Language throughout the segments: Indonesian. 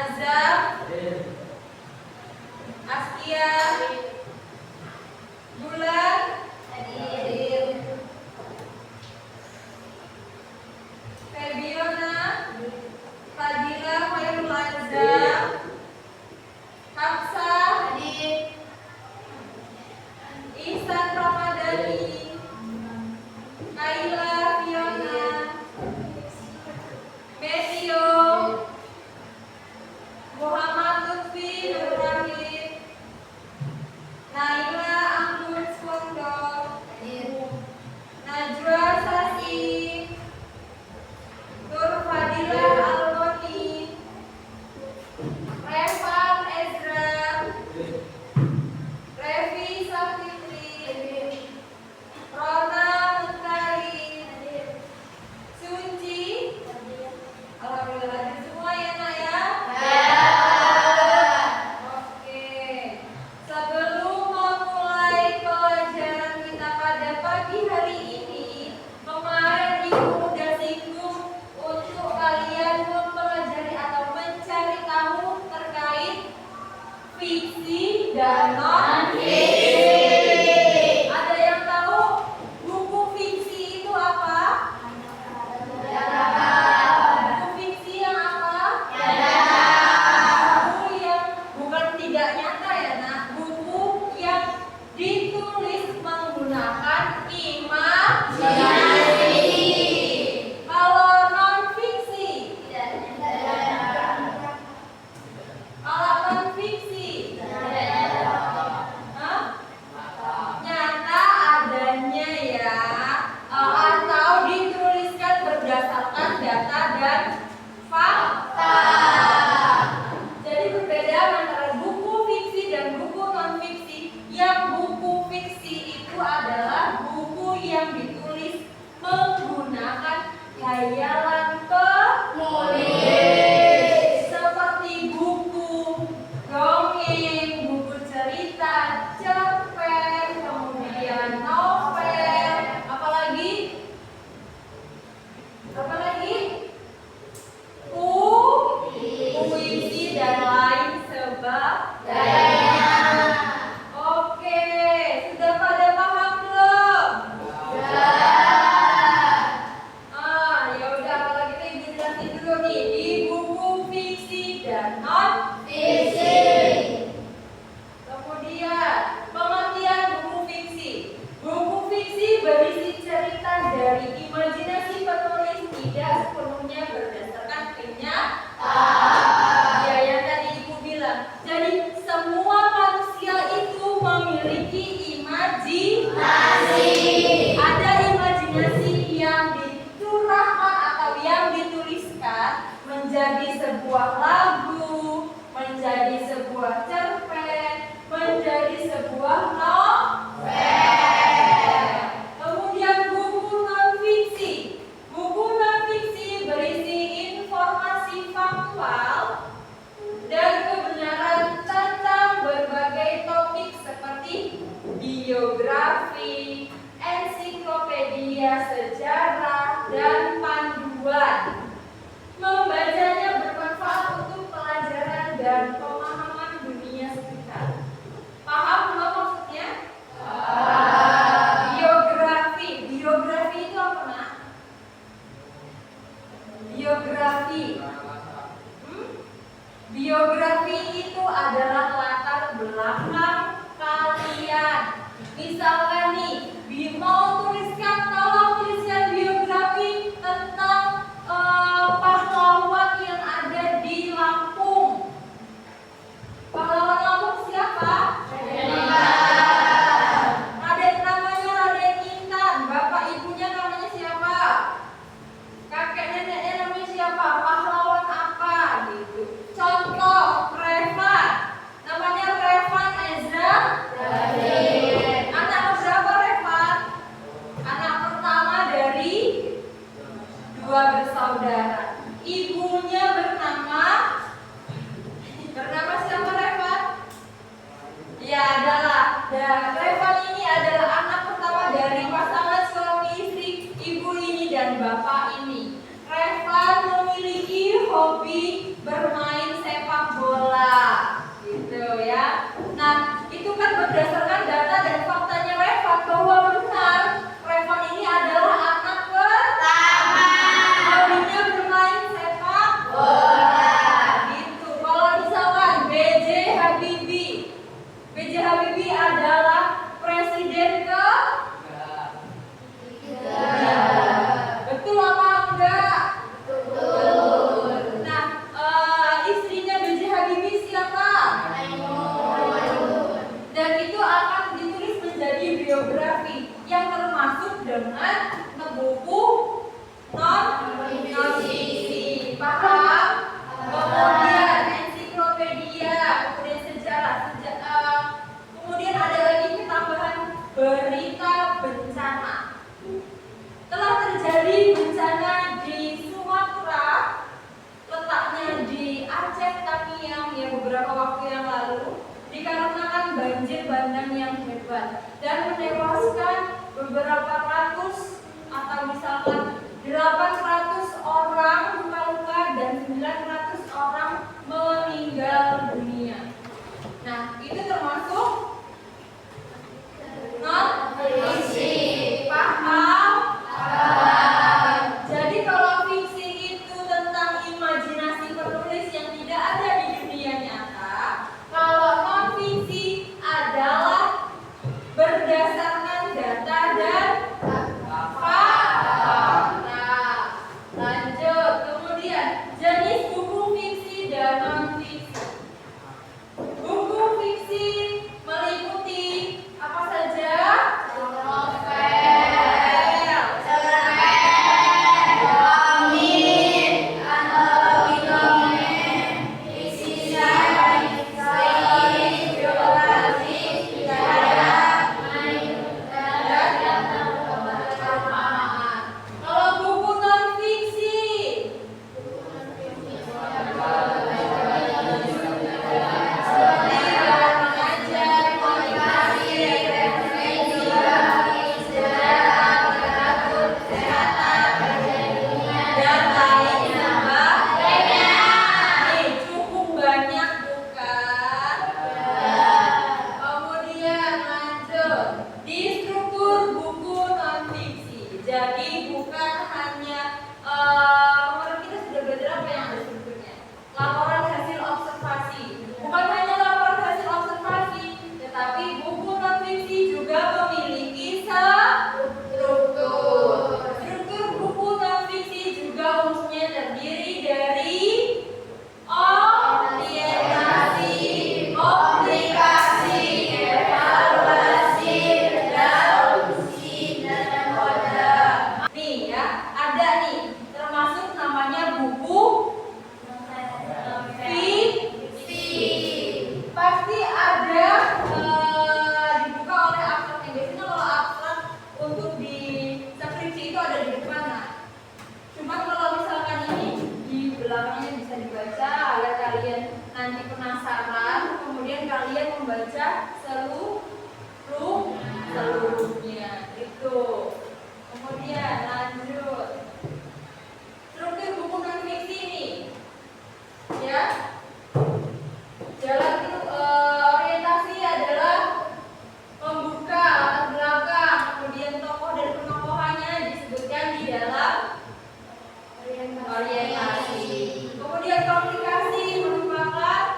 Azam, Askia, Bulan, Febiona, Fadila, Khairul Azam, Hamsa, Ihsan Ramadhani, Kaila, Fiona, Metio, Muhammad Lutfi, Nur Rahim, Naila Anggun Spondok, Najwa Sasi, Nur Fadila Almoni, Revan Ezra, Revi Safitri, Rona Mutari, Sunci. Alhamdulillah ada semua ya nak ya. Oke. Sebelum memulai pelajaran kita pada pagi hari ini, kemarin Ibu udah singgung untuk kalian mempelajari atau mencari tahu terkait fiksi dan non-fiksi. Ada yang tahu buku fiksi itu apa? Buku fiksi yang apa? Buku yang bukan tidak nyata ya nak. Buku yang ditulis menggunakan imajinasi. Kalau non-fiksi, kalau non-fiksi, nyata adanya ya, atau dituliskan berdasarkan data dan fakta. Jadi berbeda antara buku fiksi dan buku non-fiksi. Yang buku fiksi itu adalah buku yang ditulis menggunakan khayalan penulis, seperti buku dongeng, buku cerita, cerpen, kemudian novel, apalagi puisi dan lain sebagainya. Oke, sudah pada paham belum? Ya udah, kalau gitu Ibu jelasin dulu nih di buku fiksi dan non-fiksi. Kemudian pengertian buku fiksi. Buku fiksi berisi cerita dari imajinasi penulis, tidak sepenuhnya berdasarkan kenyataan. Ya, yang tadi Ibu bilang. Jadi semua manusia itu memiliki imajinasi. Ada imajinasi yang dicurahkan atau yang dituliskan menjadi sebuah lagu, menjadi sebuah cerpen, menjadi sebuah novel. Kemudian buku non-fiksi. Buku non-fiksi berisi informasi faktual dan kebenaran tentang berbagai topik seperti biografi, ensiklopedia, sejarah, dan panduan. Membacanya bermanfaat untuk pelajaran dan pemahaman dunia sekitar. Paham belum maksudnya? Biografi. Biografi itu apa nak? Biografi. Biografi itu adalah latar belakang kalian. Misalkan nih, mau tuliskan biografi tentang pahlawan yang ada di Lampung. Pahlawan Lampung siapa? Raden, namanya Raden Intan. Bapak ibunya namanya siapa? Kakek neneknya namanya siapa? Pahlawan apa gitu. Contoh, Revan. Namanya Revan Ezra. Anak berapa Revan? Anak pertama dari dua bersaudara. Ibunya bernama siapa Revan? Ya adalah. Revan ini adalah anak pertama dari pasangan suami istri, ibu ini dan bapak ini. Revan memiliki hobi bermain sepak beberapa waktu yang lalu dikarenakan banjir bandang yang hebat dan menewaskan beberapa ratus atau misalkan 800 orang luka-luka dan 900 orang meninggal dunia. Nah, itu termasuk non-fiksi. Paham? Jadi kalau fiksi itu tentang imajinasi penulis yang tidak ada di dunia nyata, kalau non-fiksi adalah berdasarkan data dan fakta. Lanjut, kemudian jenis buku fiksi dan non-fiksi. Buku fiksi meliputi apa saja? Seluruhnya itu. Kemudian lanjut struktur buku non fiksi ini, ya. Jalan orientasi adalah pembuka, latar belakang, kemudian tokoh dan penokohannya disebutkan di dalam orientasi. Kemudian komplikasi merupakan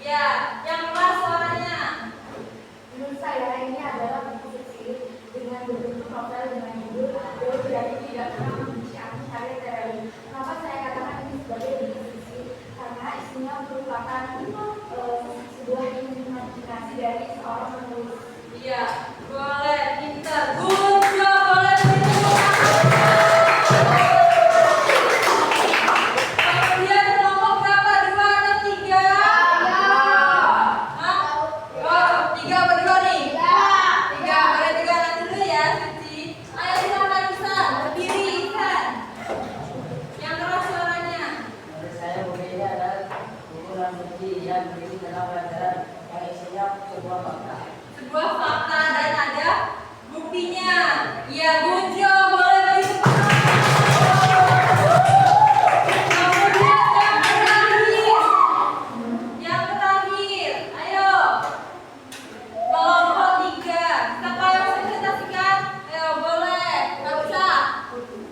Ya, yang keras suaranya. Menurut saya ini adalah buku kecil dengan berbentuk novel dengan judul Biografi Tidak Pernah Membenci Aku Karya Tereli. Kenapa saya katakan ini sebagai buku kecil? Karena isinya merupakan sebuah imajinasi dari seorang penulis. Iya, boleh pintar. Good job, boleh pintar. Kemudian kelompok berapa? 2 atau 3? Hah? Oh, 3 apa 2 nih? 3. Ada 3 anak dulu ya, Suci. Ayo silakan Isan, berdiri Isan. Yang keras suaranya. Menurut saya buku ini adalah buku non suci yang berisi tentang pelajaran yang isinya sebuah fakta. Sebuah fakta dan ada buktinya. Iya, good job, boleh beri tepuk tangan. Kemudian yang terakhir, ayo. Kelompok 3. Siapa yang bisa presentasikan? Ayo, boleh. Gak usah.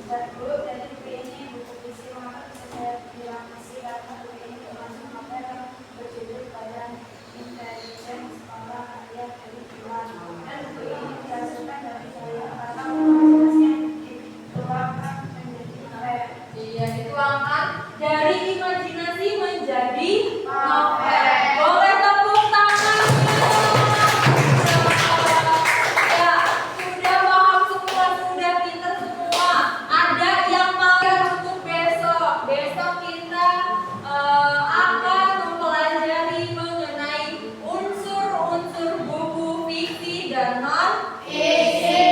Dulu dari buku ini buku puisi maka bisa saya bilang kasih karena buku ini termasuk novel yang berjudul Badan Intelijen Sekolah Rakyat dari Tuhan. Dan buku ini dihasilkan dari saya karena imajinasinya dituangkan menjadi novel. Iya, dituangkan dari imajinasi menjadi novel. Boleh tepuk tangan. Ya, sudah paham semua, sudah pintar semua. Ada yang mau untuk besok. Besok kita akan mempelajari mengenai unsur-unsur buku fiksi dan non fiksi.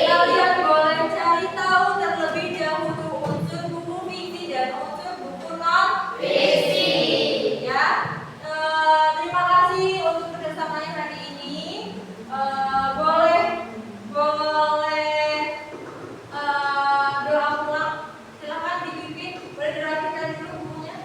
Kalian boleh cari tahu terlebih dahulu unsur buku fiksi dan unsur buku non fiksi. Ya, terima kasih untuk kerjasamanya hari ini. Boleh doa pulang. Silakan dipimpin. Boleh dirapikan dulu bukunya.